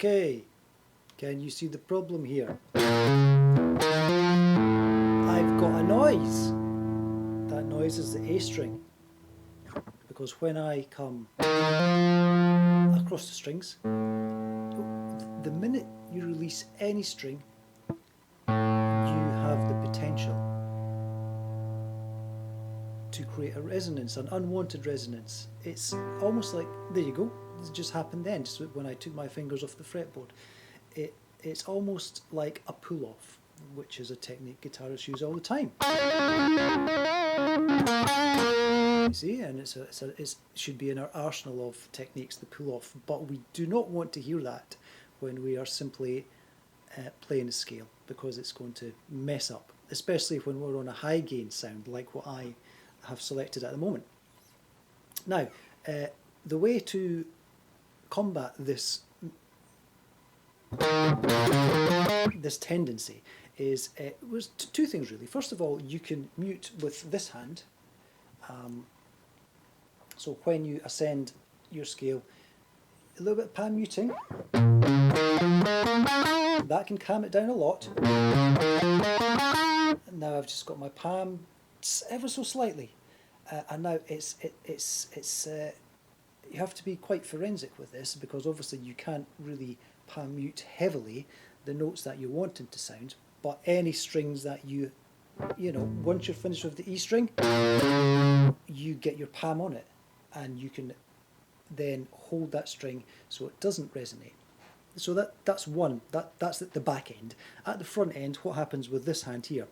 Okay, can you see the problem here? I've got a noise. That noise is the A string. Because when I come across the strings, the minute you release any string, you have the potential to create a resonance, an unwanted resonance. It's almost like, there you go, this just happened then, just when I took my fingers off the fretboard. It's almost like a pull-off, which is a technique guitarists use all the time. You see, and it should be in our arsenal of techniques, the pull-off, but we do not want to hear that when we are simply playing a scale, because it's going to mess up, especially when we're on a high gain sound like what I have selected at the moment. Now, the way to combat this tendency is was two things really. First of all, you can mute with this hand. So when you ascend your scale, a little bit of palm muting. That can calm it down a lot. Now I've just got my palm ever so slightly, and now it's you have to be quite forensic with this, because obviously you can't really palm mute heavily the notes that you want them to sound, but any strings that you know, once you're finished with the E string, you get your palm on it, and you can then hold that string so it doesn't resonate. So that's one, that's at the back end. At the front end, what happens with this hand here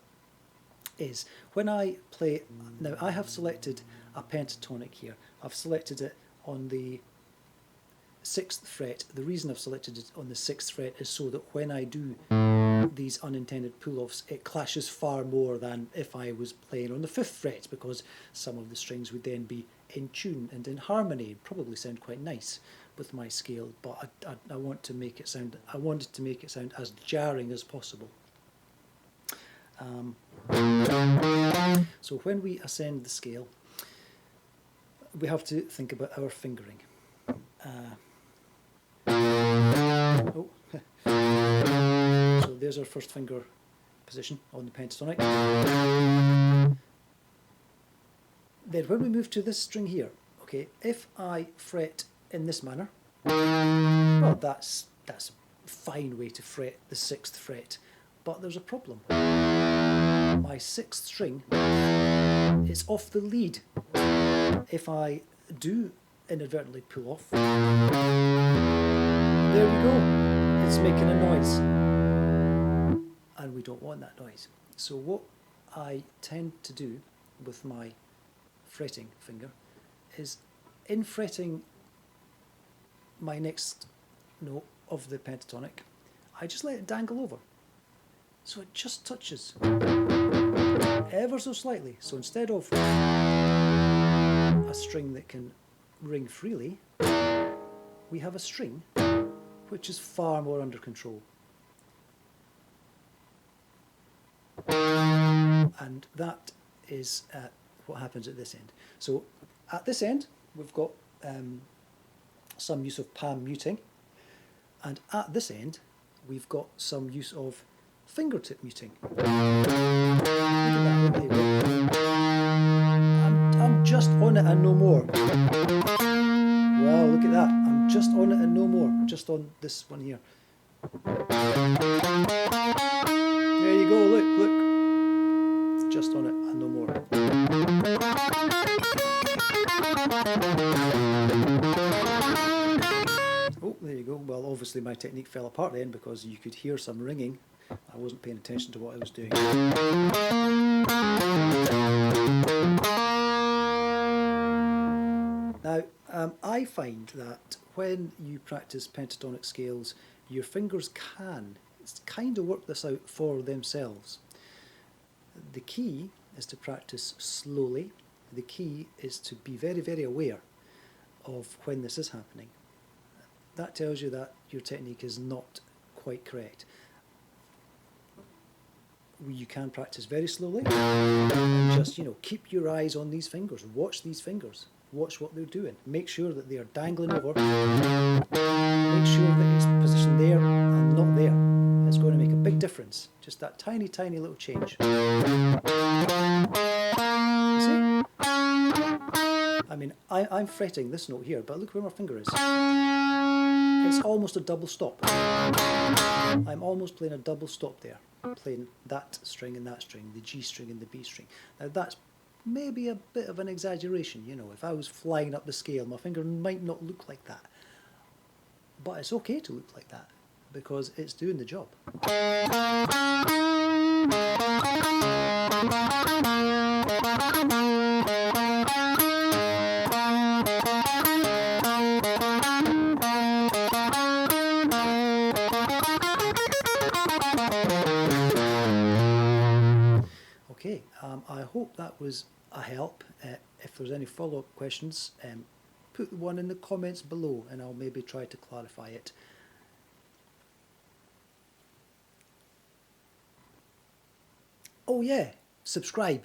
is when I play, now I have selected a pentatonic here. I've selected it on the 6th fret. The reason I've selected it on the 6th fret is so that when I do these unintended pull-offs, it clashes far more than if I was playing on the 5th fret, because some of the strings would then be in tune and in harmony, probably sound quite nice with my scale, but I want to make it sound, I wanted to make it sound as jarring as possible. So when we ascend the scale, we have to think about our fingering. So there's our first finger position on the pentatonic. Then when we move to this string here, okay, if I fret in this manner, well, that's a fine way to fret the 6th fret, but there's a problem. My 6th string is off the lead. If I do inadvertently pull off, there we go, it's making a noise, and we don't want that noise. So what I tend to do with my fretting finger is, in fretting my next note of the pentatonic, I just let it dangle over, so it just touches ever so slightly. So instead of a string that can ring freely, we have a string which is far more under control. And that is what happens at this end. So at this end, we've got some use of palm muting, and at this end, we've got some use of fingertip muting. Look at that, there you go. I'm just on it and no more. Wow, look at that. I'm just on it and no more. Just on this one here. There you go, look. It's just on it and no more. Oh, there you go. Well, obviously my technique fell apart then, because you could hear some ringing. I wasn't paying attention to what I was doing. Now, I find that when you practice pentatonic scales, your fingers can kind of work this out for themselves. The key is to practice slowly. The key is to be very, very aware of when this is happening. That tells you that your technique is not quite correct. You can practice very slowly, and just, you know, keep your eyes on these fingers, watch these fingers, watch what they're doing, make sure that they are dangling over make sure that it's positioned there and not there. It's going to make a big difference. Just that tiny, tiny little change. You see? I mean, I'm fretting this note here, but look where my finger is. It's almost a double stop. I'm almost playing a double stop there, playing that string and that string, the G string and the B string. Now that's maybe a bit of an exaggeration, you know. If I was flying up the scale, my finger might not look like that. But it's okay to look like that, because it's doing the job. Okay, I hope that was a help. If there's any follow-up questions, put one in the comments below and I'll maybe try to clarify it. Oh yeah, subscribe.